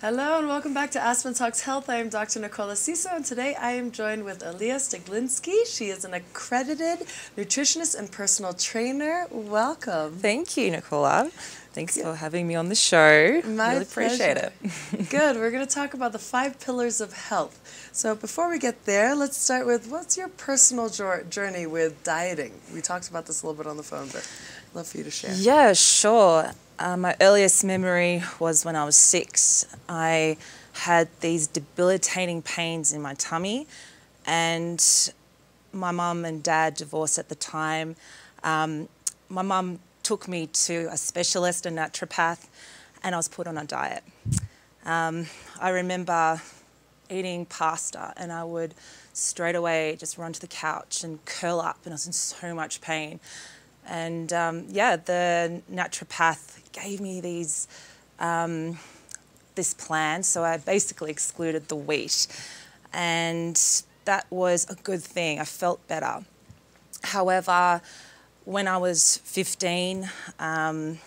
Hello and welcome back to Aspen Talks Health. I am Dr. Nicola Siso, and today I am joined with Alia Steglinski. She is an accredited nutritionist and personal trainer. Welcome. Thank you, Nicola. Thanks for having me on the show. My really appreciate pleasure. it. Good. We're going to talk about the 5 pillars of health. So before we get there, let's start with what's your personal journey with dieting? We talked about this a little bit on the phone, but I'd love for you to share. Yeah, sure. My earliest memory was when I was 6. I had these debilitating pains in my tummy, and my mum and dad divorced at the time. My mum took me to a specialist, a naturopath, and I was put on a diet. I remember eating pasta, and I would straight away just run to the couch and curl up, and I was in so much pain. And the naturopath gave me this plan, so I basically excluded the wheat, and that was a good thing. I felt better. However, when I was 15, I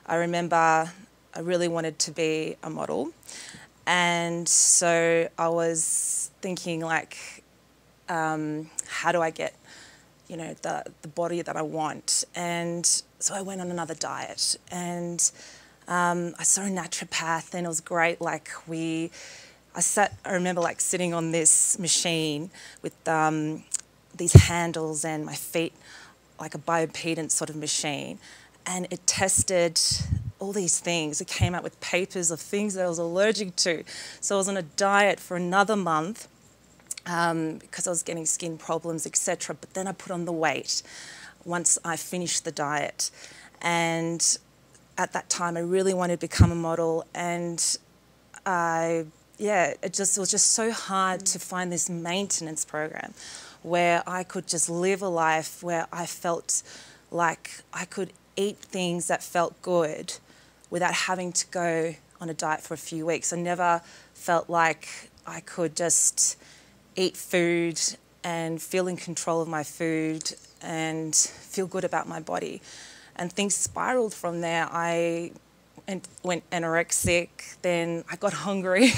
remember I really wanted to be a model, and so I was thinking, like, how do I get the body that I want? And so I went on another diet, and I saw a naturopath, and it was great. I remember sitting on this machine with these handles and my feet, like a biopedant sort of machine, and it tested all these things. It came out with papers of things that I was allergic to. So I was on a diet for another month, because I was getting skin problems, etc. But then I put on the weight once I finished the diet. And at that time, I really wanted to become a model. And it was just so hard to find this maintenance program where I could just live a life where I felt like I could eat things that felt good without having to go on a diet for a few weeks. I never felt like I could just eat food and feel in control of my food and feel good about my body. And things spiraled from there. I went anorexic, then I got hungry,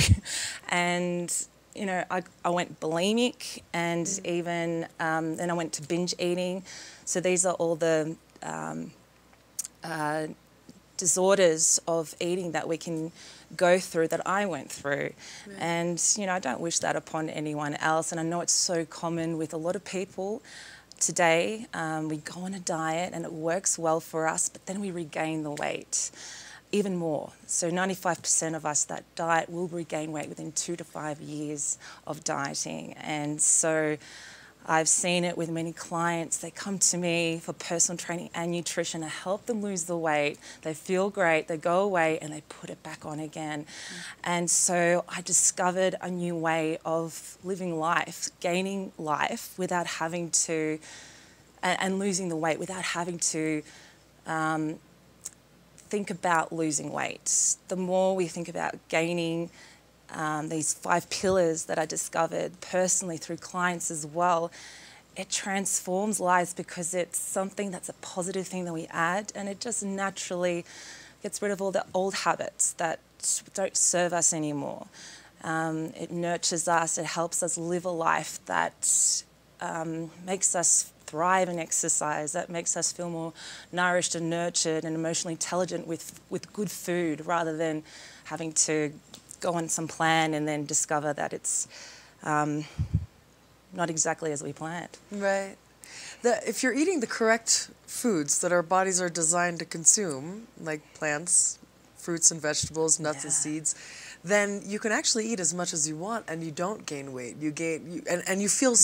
and I went bulimic, and even then I went to binge eating. So these are all the disorders of eating that we can go through, that I went through. Right. And I don't wish that upon anyone else, and I know it's so common with a lot of people today. We go on a diet and it works well for us, but then we regain the weight even more. So 95% of us that diet will regain weight within 2 to 5 years of dieting. And so I've seen it with many clients. They come to me for personal training and nutrition to help them lose the weight. They feel great, they go away and they put it back on again. And so I discovered a new way of living life, gaining life without having to, and losing the weight without having to think about losing weight. The more we think about gaining these 5 pillars that I discovered personally through clients as well, it transforms lives, because it's something that's a positive thing that we add, and it just naturally gets rid of all the old habits that don't serve us anymore. It nurtures us, it helps us live a life that makes us thrive in exercise, that makes us feel more nourished and nurtured and emotionally intelligent with good food, rather than having to go on some plan and then discover that it's not exactly as we planned. Right. If you're eating the correct foods that our bodies are designed to consume, like plants, fruits and vegetables, nuts and seeds, then you can actually eat as much as you want and you don't gain weight. You feel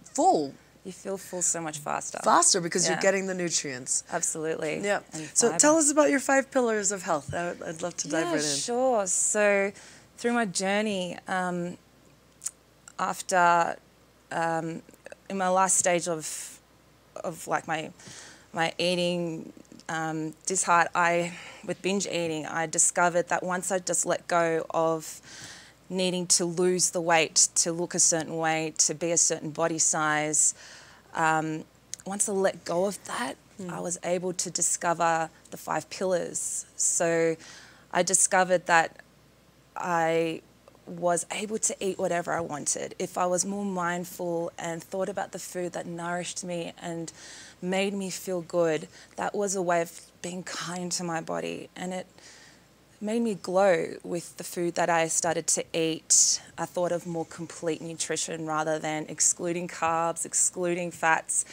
full. You feel full so much faster. Faster, because you're getting the nutrients. Absolutely. Yeah. So tell us about your 5 pillars of health. I'd love to dive right in. Sure. So through my journey, after in my last stage of like my eating with binge eating, I discovered that once I just let go of needing to lose the weight, to look a certain way, to be a certain body size, once I let go of that, I was able to discover the 5 pillars. So I discovered that I was able to eat whatever I wanted. If I was more mindful and thought about the food that nourished me and made me feel good, that was a way of being kind to my body. And it made me glow with the food that I started to eat. I thought of more complete nutrition rather than excluding carbs, excluding fats.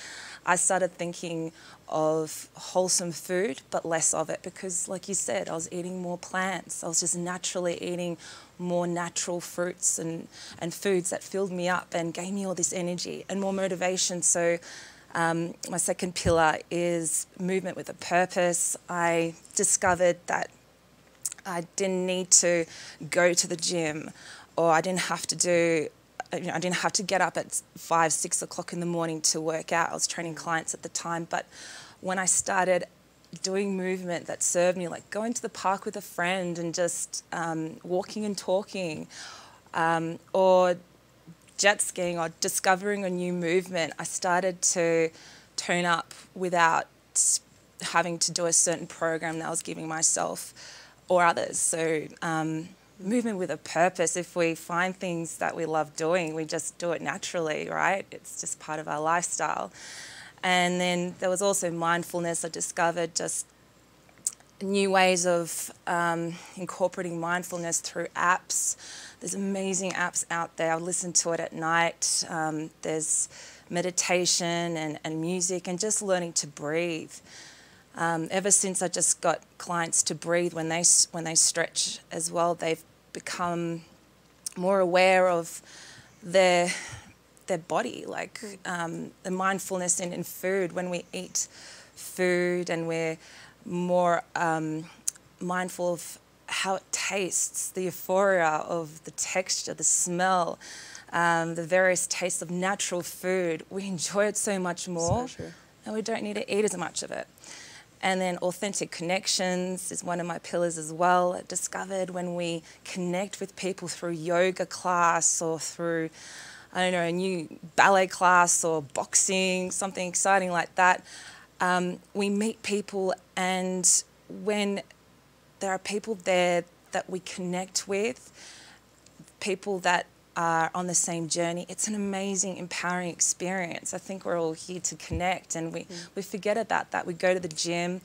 I started thinking of wholesome food, but less of it because, like you said, I was eating more plants. I was just naturally eating more natural fruits and foods that filled me up and gave me all this energy and more motivation. So my second pillar is movement with a purpose. I discovered that I didn't need to go to the gym, or I didn't have to I didn't have to get up at 5, 6 o'clock in the morning to work out. I was training clients at the time, but when I started doing movement that served me, like going to the park with a friend and just walking and talking, or jet skiing, or discovering a new movement, I started to turn up without having to do a certain program that I was giving myself or others. So movement with a purpose, if we find things that we love doing, we just do it naturally, right? It's just part of our lifestyle. And then there was also mindfulness. I discovered just new ways of incorporating mindfulness through apps. There's amazing apps out there. I listen to it at night. There's meditation and music and just learning to breathe. Ever since I just got clients to breathe when they stretch as well, they've become more aware of their body, like the mindfulness in food. When we eat food and we're more mindful of how it tastes, the euphoria of the texture, the smell, the various tastes of natural food, we enjoy it so much more, and we don't need to eat as much of it. And then authentic connections is one of my pillars as well. I discovered when we connect with people through yoga class or through, I don't know, a new ballet class or boxing, something exciting like that, we meet people, and when there are people there that we connect with, people that are on the same journey, it's an amazing, empowering experience. I think we're all here to connect, and we forget about that. We go to the gym,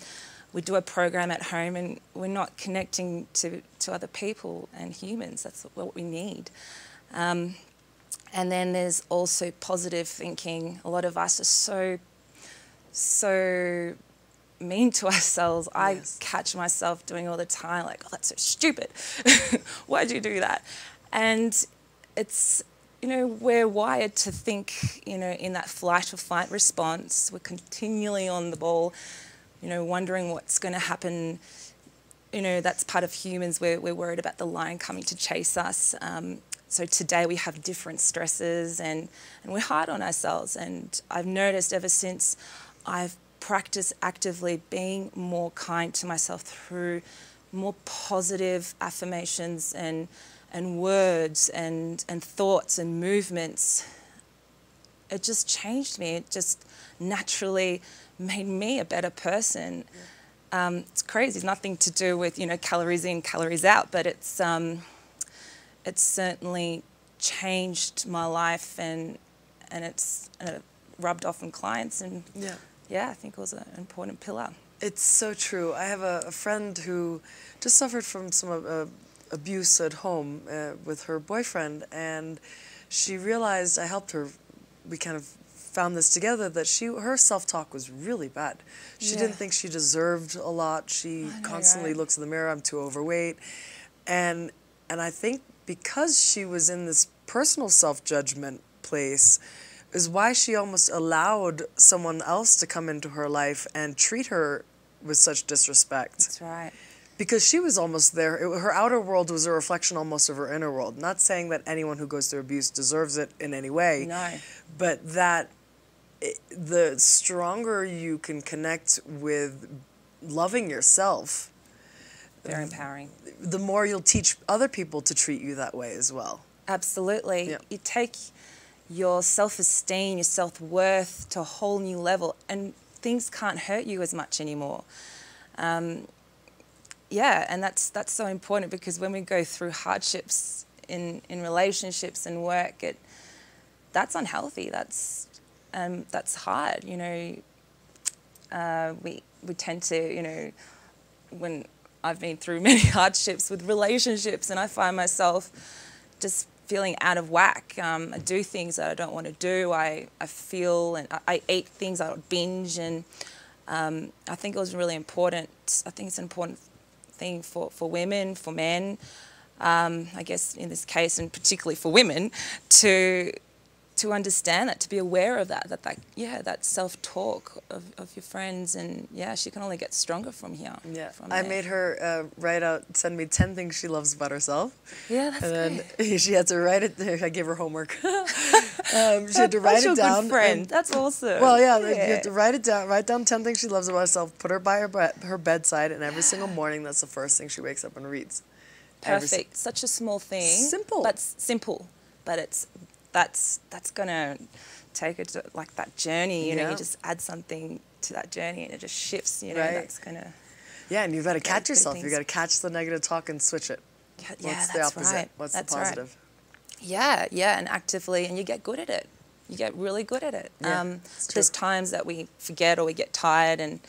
we do a program at home, and we're not connecting to other people and humans. That's what we need. And then there's also positive thinking. A lot of us are so mean to ourselves. Yes. I catch myself doing all the time, like, oh, that's so stupid. Why'd you do that? And it's, you know, we're wired to think, you know, in that flight or fight response. We're continually on the ball, you know, wondering what's going to happen. You know, that's part of humans. We're worried about the lion coming to chase us. So today we have different stresses, and we're hard on ourselves. And I've noticed ever since I've practiced actively being more kind to myself through more positive affirmations and words and thoughts and movements, it just changed me. It just naturally made me a better person. Yeah. It's crazy. It's nothing to do with, you know, calories in, calories out, but it's certainly changed my life, and it's rubbed off on clients, and yeah, I think it was an important pillar. It's so true. I have a friend who just suffered from some abuse at home with her boyfriend, and she realized, I helped her, we kind of found this together, that her self-talk was really bad. She didn't think she deserved a lot. She constantly looks in the mirror, I'm too overweight. And I think because she was in this personal self-judgment place is why she almost allowed someone else to come into her life and treat her with such disrespect. That's right. Because she was almost there. Her outer world was a reflection almost of her inner world. Not saying that anyone who goes through abuse deserves it in any way. No. But that the stronger you can connect with loving yourself, very empowering, the more you'll teach other people to treat you that way as well. Absolutely. Yeah. You take your self-esteem, your self-worth to a whole new level, and things can't hurt you as much anymore. yeah, and that's so important, because when we go through hardships in relationships and work, that's unhealthy. That's hard. You know, we tend to, you know, when I've been through many hardships with relationships, and I find myself just feeling out of whack. I do things that I don't want to do. I feel, and I eat things, I binge, and I think it was really important. I think it's an important thing for women, for men, I guess in this case, and particularly for women, to understand that, to be aware of that self-talk of your friends, and yeah, she can only get stronger from here. Yeah, from I there. made her send me 10 things she loves about herself. Yeah, that's and good. then she had to write it. I gave her homework. She had to write it down. That's your good friend. That's awesome. Well, yeah, you have to write it down. Write down 10 things she loves about herself. Put her by her bedside, and every single morning, that's the first thing she wakes up and reads. Perfect. Such a small thing. Simple. But simple. But that's gonna take it to like that journey. You know, you just add something to that journey, and it just shifts. You know, that's gonna. Yeah, and you've got to catch yourself. things. You've got to catch the negative talk and switch it. What's the opposite? Right. What's that's the positive? Right. Yeah, and actively, and you get good at it. You get really good at it. Yeah, there's times that we forget or we get tired,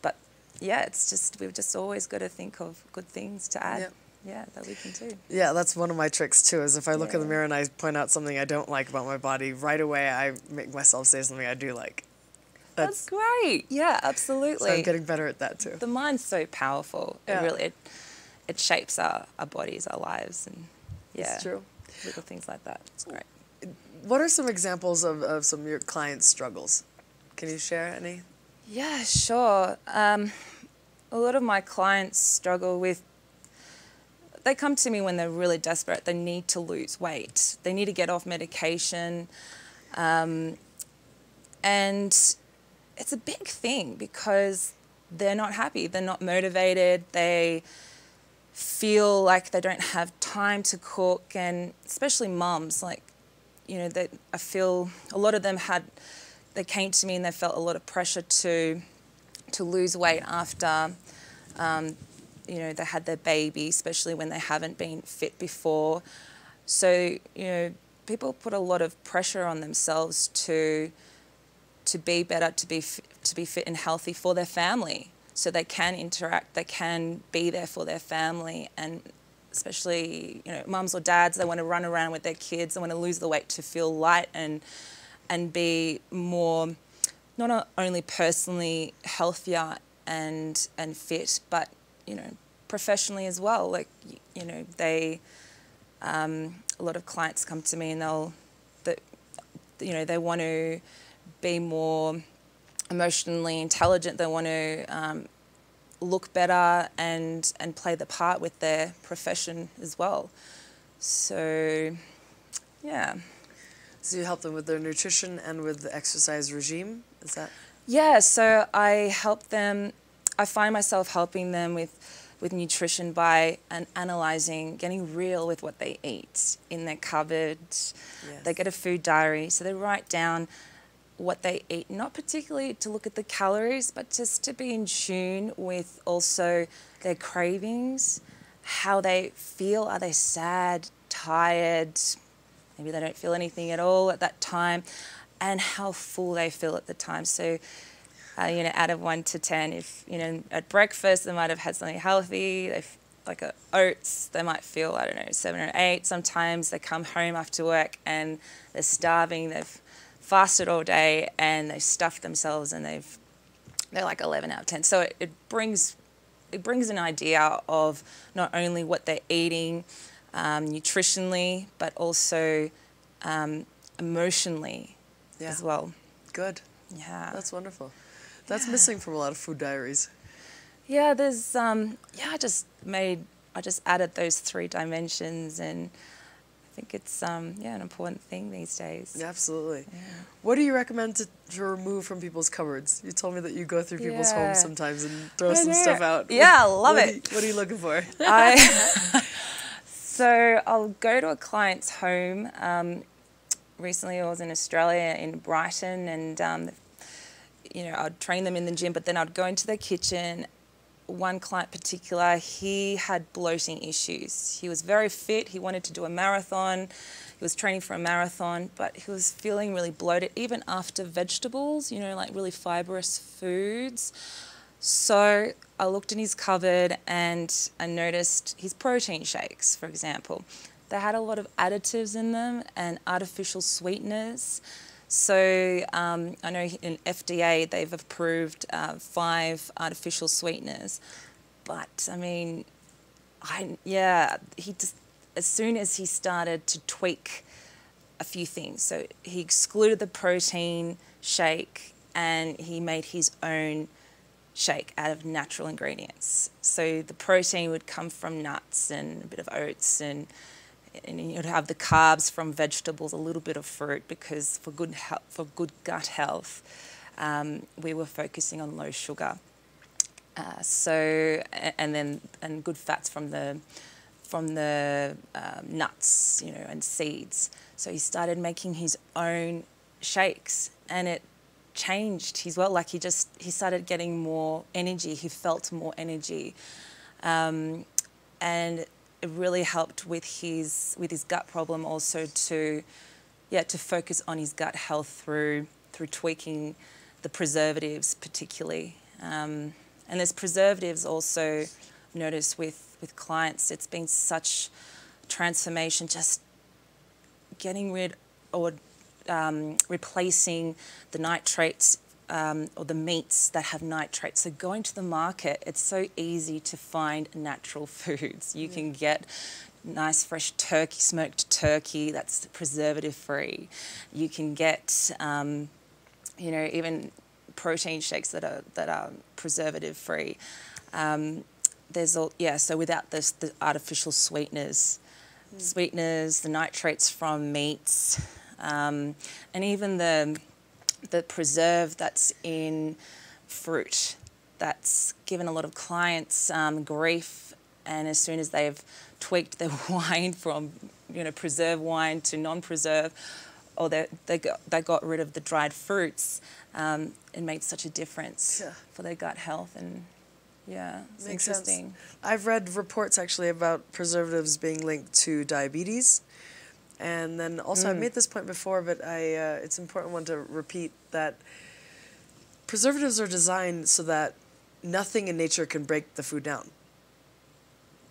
but yeah, it's just, we've just always got to think of good things to add. Yep. Yeah, that we can do. Yeah, that's one of my tricks too, is if I look in the mirror and I point out something I don't like about my body, right away I make myself say something I do like. That's great. Yeah, absolutely. So I'm getting better at that too. The mind's so powerful. Yeah. It really, it shapes our bodies, our lives, and yeah. It's true. Little things like that. It's great. What are some examples of some of your clients' struggles? Can you share any? Yeah, sure. A lot of my clients struggle with, they come to me when they're really desperate. They need to lose weight. They need to get off medication. And it's a big thing because they're not happy. They're not motivated. They feel like they don't have time to cook, and especially mums, like, you know, I feel a lot of them they came to me and they felt a lot of pressure to lose weight after, you know, they had their baby, especially when they haven't been fit before. So, you know, people put a lot of pressure on themselves to be better, to be fit and healthy for their family, so they can interact, they can be there for their family. And especially, you know, mums or dads, they want to run around with their kids, they want to lose the weight to feel light and be more, not only personally healthier and fit, but, you know, professionally as well. Like, you know, a lot of clients come to me and they want to be more emotionally intelligent. They want to look better and play the part with their profession as well. So, yeah. So you help them with their nutrition and with the exercise regime, is that? Yeah, so I find myself helping them with nutrition by analysing, getting real with what they eat in their cupboard. Yes. They get a food diary, so they write down what they eat, not particularly to look at the calories, but just to be in tune with also their cravings, how they feel. Are they sad, tired? Maybe they don't feel anything at all at that time, and how full they feel at the time. So, you know, out of 1 to 10, if, you know, at breakfast they might have had something healthy, like oats, they might feel, I don't know, 7 or 8. Sometimes they come home after work and they're starving, they've fasted all day and they've stuffed themselves and they're like 11 out of 10. So it brings an idea of not only what they're eating nutritionally, but also emotionally as well. Good. Yeah. That's wonderful. That's missing from a lot of food diaries. Yeah, there's I just added those 3 dimensions, and I think it's an important thing these days. Yeah, absolutely. Yeah. What do you recommend to remove from people's cupboards? You told me that you go through people's homes sometimes and throw some stuff out. Yeah, I love it. What are you looking for? So I'll go to a client's home. Recently I was in Australia, in Brighton, and you know, I'd train them in the gym, but then I'd go into their kitchen one client particular, he had bloating issues. He was very fit. He wanted to do a marathon. He was training for a marathon, but he was feeling really bloated, even after vegetables, like really fibrous foods. So I looked in his cupboard and I noticed his protein shakes, for example. They had a lot of additives in them and artificial sweeteners. So I know in FDA they've approved 5 artificial sweeteners, but I mean, he just, as soon as he started to tweak a few things, so he excluded the protein shake and he made his own shake out of natural ingredients. So the protein would come from nuts and a bit of oats, and you'd have the carbs from vegetables, a little bit of fruit, because for good gut health, we were focusing on low sugar. And good fats from the nuts, and seeds. So he started making his own shakes, and it changed his he started getting more energy. He felt more energy, and it really helped with his gut problem also to focus on his gut health through tweaking the preservatives particularly. And there's preservatives also, notice with clients, it's been such transformation, just getting rid or replacing the nitrates or the meats that have nitrates. So going to the market, it's so easy to find natural foods. You can get nice fresh turkey, smoked turkey that's preservative free. You can get even protein shakes that are preservative free. So without the artificial sweeteners, the nitrates from meats, and even the preserve that's in fruit, that's given a lot of clients grief. And as soon as they've tweaked their wine from preserved wine to non-preserve, or they got rid of the dried fruits, it made such a difference for their gut health. And it's Makes interesting. sense. I've read reports actually about preservatives being linked to diabetes. And then also, I've made this point before, but it's an important one to repeat, that preservatives are designed so that nothing in nature can break the food down.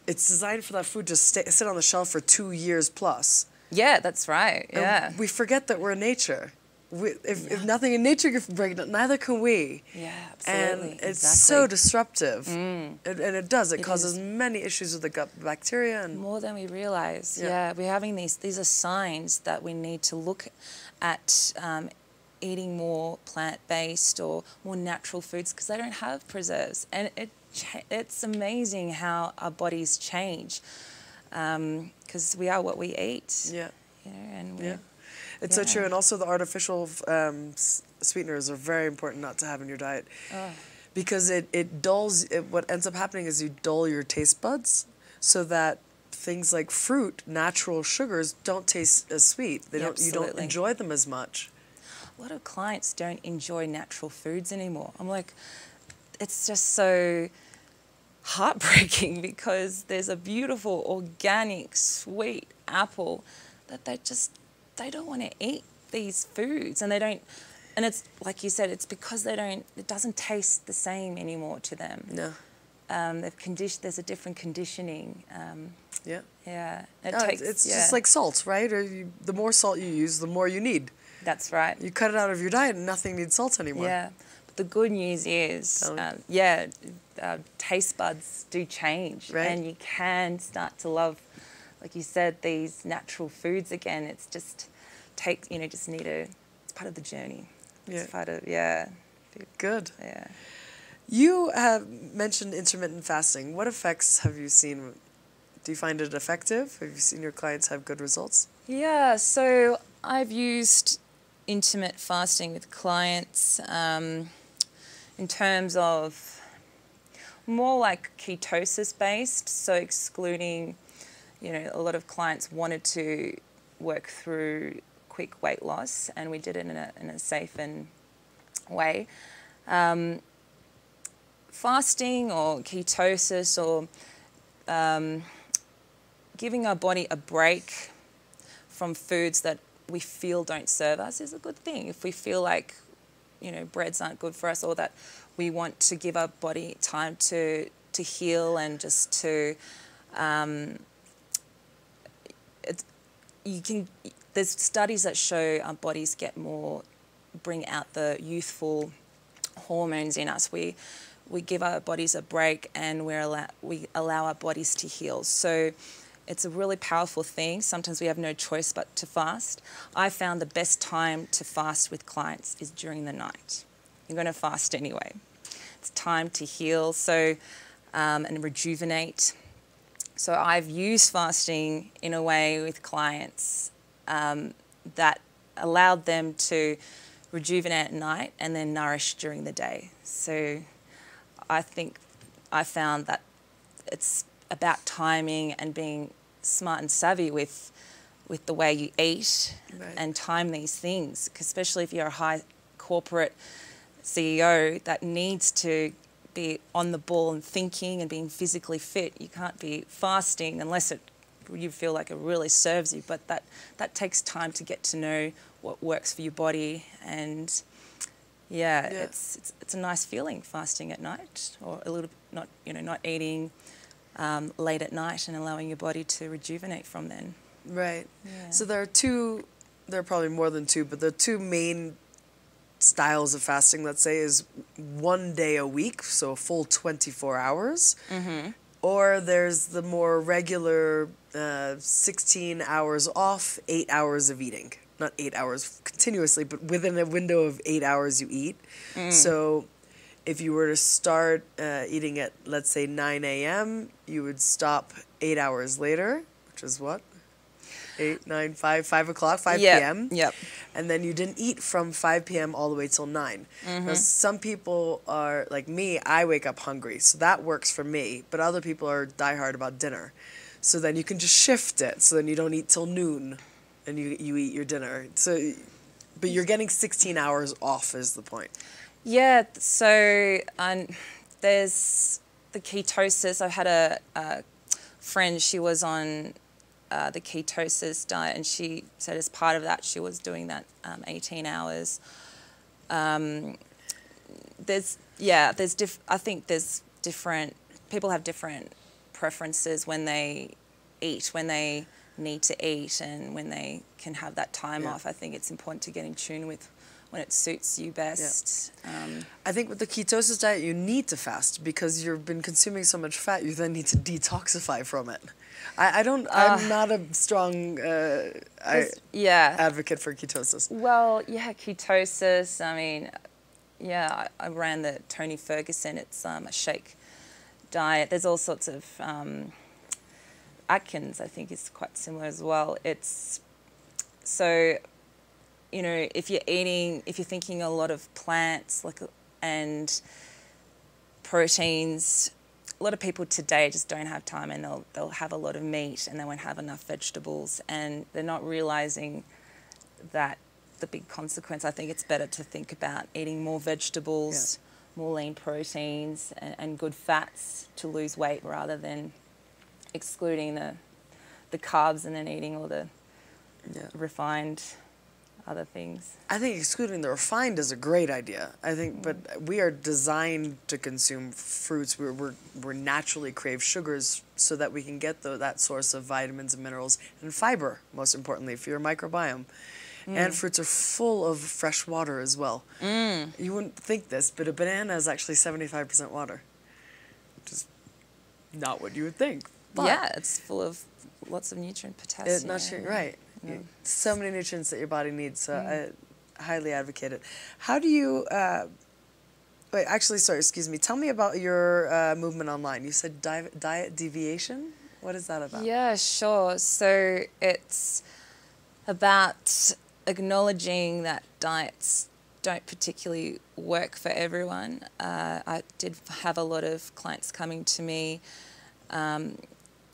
It's designed for that food to sit on the shelf for 2 years plus. Yeah, that's right. Yeah. And we forget that we're nature. If nothing in nature can break it down, neither can we. Yeah, absolutely. And it's so disruptive. And it does. It causes many issues with the gut bacteria. And more than we realize. Yeah, we're having these are signs that we need to look at eating more plant-based or more natural foods, because they don't have preserves. And it's amazing how our bodies change, because we are what we eat. Yeah. It's Yeah. so true. And also the artificial sweeteners are very important not to have in your diet. Because it dulls, what ends up happening is you dull your taste buds, so that things like fruit, natural sugars, don't taste as sweet. You don't enjoy them as much. A lot of clients don't enjoy natural foods anymore. I'm like, it's just so heartbreaking, because there's a beautiful, organic, sweet apple that they don't want to eat these foods, and they don't. And it's like you said, it's because it doesn't taste the same anymore to them. No. There's a different conditioning. Yeah. It's just like salt, right? The more salt you use, the more you need. That's right. You cut it out of your diet and nothing needs salt anymore. Yeah. But the good news is, taste buds do change. Right. And you can start to love, like you said, these natural foods again. It's just it's part of the journey. Yeah. It's part of, Good. Yeah. You have mentioned intermittent fasting. What effects have you seen? Do you find it effective? Have you seen your clients have good results? Yeah, so I've used intermittent fasting with clients in terms of more like ketosis based, so excluding, a lot of clients wanted to work through quick weight loss, and we did it in a safe and way. fasting or ketosis or giving our body a break from foods that we feel don't serve us is a good thing. If we feel like, you know, breads aren't good for us, or that we want to give our body time to heal and just to, there's studies that show our bodies bring out the youthful hormones in us. We give our bodies a break, and we allow our bodies to heal. So it's a really powerful thing. Sometimes we have no choice but to fast. I found the best time to fast with clients is during the night. You're going to fast anyway. It's time to heal and rejuvenate. So I've used fasting in a way with clients that allowed them to rejuvenate at night and then nourish during the day. So I think I found that it's about timing and being smart and savvy with the way you eat, right, and time these things, especially if you're a high corporate CEO that needs to be on the ball and thinking and being physically fit. You can't be fasting unless you feel like it really serves you, but that takes time to get to know what works for your body. And yeah. It's a nice feeling fasting at night, or a little not eating late at night and allowing your body to rejuvenate from then. Right. Yeah. So there are probably more than two, but the two main styles of fasting, let's say, is 1 day a week, so a full 24 hours. Mm-hmm. Or there's the more regular 16 hours off, 8 hours of eating. Not 8 hours continuously, but within a window of 8 hours you eat. Mm. So if you were to start eating at, let's say, 9 a.m., you would stop 8 hours later, which is what? 8, 9, 5 o'clock, 5 p.m. Yep. And then you didn't eat from 5 p.m. all the way till 9. Mm-hmm. Now, some people are, like me, I wake up hungry, so that works for me. But other people are diehard about dinner. So then you can just shift it, so then you don't eat till noon, and you eat your dinner. So, but you're getting 16 hours off is the point. Yeah, so there's the ketosis. I had a friend, she was on the ketosis diet, and she said as part of that she was doing that 18 hours. I think there's different, people have different preferences when they eat, when they need to eat, and when they can have that time off. I think it's important to get in tune with when it suits you best. Yeah. I think with the ketosis diet, you need to fast because you've been consuming so much fat. You then need to detoxify from it. I'm not a strong advocate for ketosis. Well, yeah, ketosis. I mean, yeah, I ran the Tony Ferguson. It's a shake diet. There's all sorts of Atkins. I think is quite similar as well. It's so. You know, if you're thinking a lot of plants and proteins, a lot of people today just don't have time, and they'll have a lot of meat and they won't have enough vegetables, and they're not realizing that the big consequence. I think it's better to think about eating more vegetables, more lean proteins and good fats to lose weight, rather than excluding the carbs and then eating all the refined other things. I think excluding the refined is a great idea. I think, but we are designed to consume fruits. We're naturally crave sugars so that we can get that source of vitamins and minerals and fiber, most importantly, for your microbiome. And fruits are full of fresh water as well. You wouldn't think this, but a banana is actually 75% water, which is not what you would think. But yeah, it's full of lots of nutrient, potassium. Right. So many nutrients that your body needs, so I highly advocate it. How do you, excuse me, tell me about your movement online. You said diet deviation? What is that about? Yeah, sure. So it's about acknowledging that diets don't particularly work for everyone. I did have a lot of clients coming to me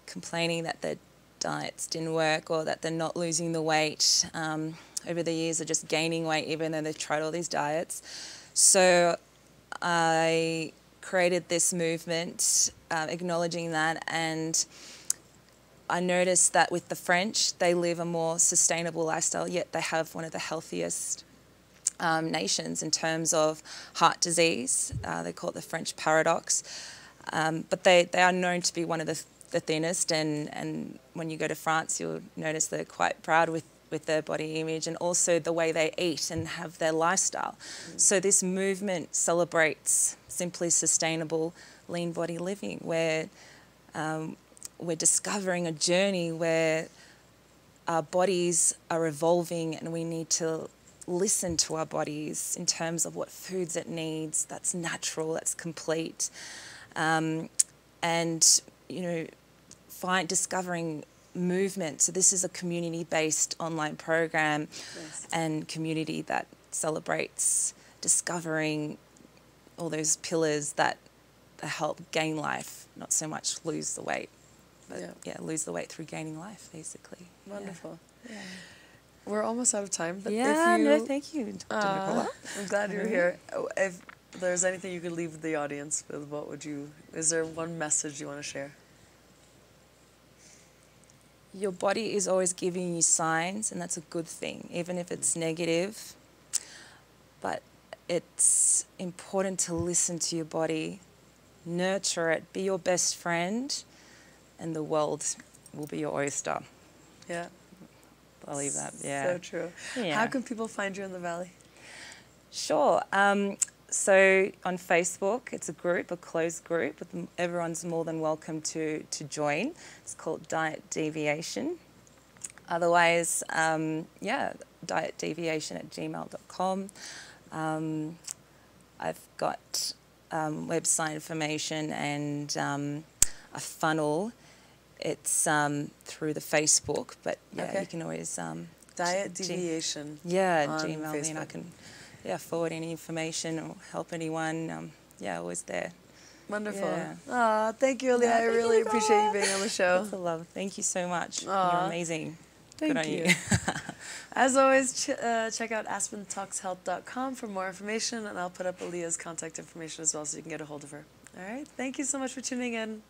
complaining that their diets didn't work, or that they're not losing the weight. Over the years, they're just gaining weight even though they've tried all these diets. So I created this movement acknowledging that, and I noticed that with the French, they live a more sustainable lifestyle, yet they have one of the healthiest nations in terms of heart disease. They call it the French paradox. But they are known to be one of the thinnest, and when you go to France, you'll notice they're quite proud with their body image and also the way they eat and have their lifestyle. So this movement celebrates simply sustainable, lean body living, where we're discovering a journey where our bodies are evolving and we need to listen to our bodies in terms of what foods it needs, that's natural, that's complete. And, you know, discovering movement. So this is a community-based online program and community that celebrates discovering all those pillars that help gain life, not so much lose the weight. But yeah, lose the weight through gaining life, basically. Wonderful. Yeah. We're almost out of time. But yeah, if you, no, thank you, Dr. Nicola. I'm glad you're here. If there's anything you could leave the audience with, what would you, is there one message you want to share? Your body is always giving you signs, and that's a good thing, even if it's negative. But it's important to listen to your body, nurture it, be your best friend, and the world will be your oyster. Yeah. I believe that, yeah. So true. Yeah. How can people find you in the Valley? Sure. So on Facebook, it's a group, a closed group. Everyone's more than welcome to join. It's called Diet Deviation. Otherwise, yeah, dietdeviation@gmail.com. I've got website information and a funnel. It's through the Facebook, but yeah, you can always Diet Deviation. Yeah, on Gmail me, and I can forward any information or help anyone. Yeah, always there. Wonderful. Yeah. Thank you, Alia. I really appreciate you being on the show. It's a love. Thank you so much. You're amazing. Thank Good on you. As always, check out aspentalkshealth.com for more information, and I'll put up Alia's contact information as well so you can get a hold of her. All right. Thank you so much for tuning in.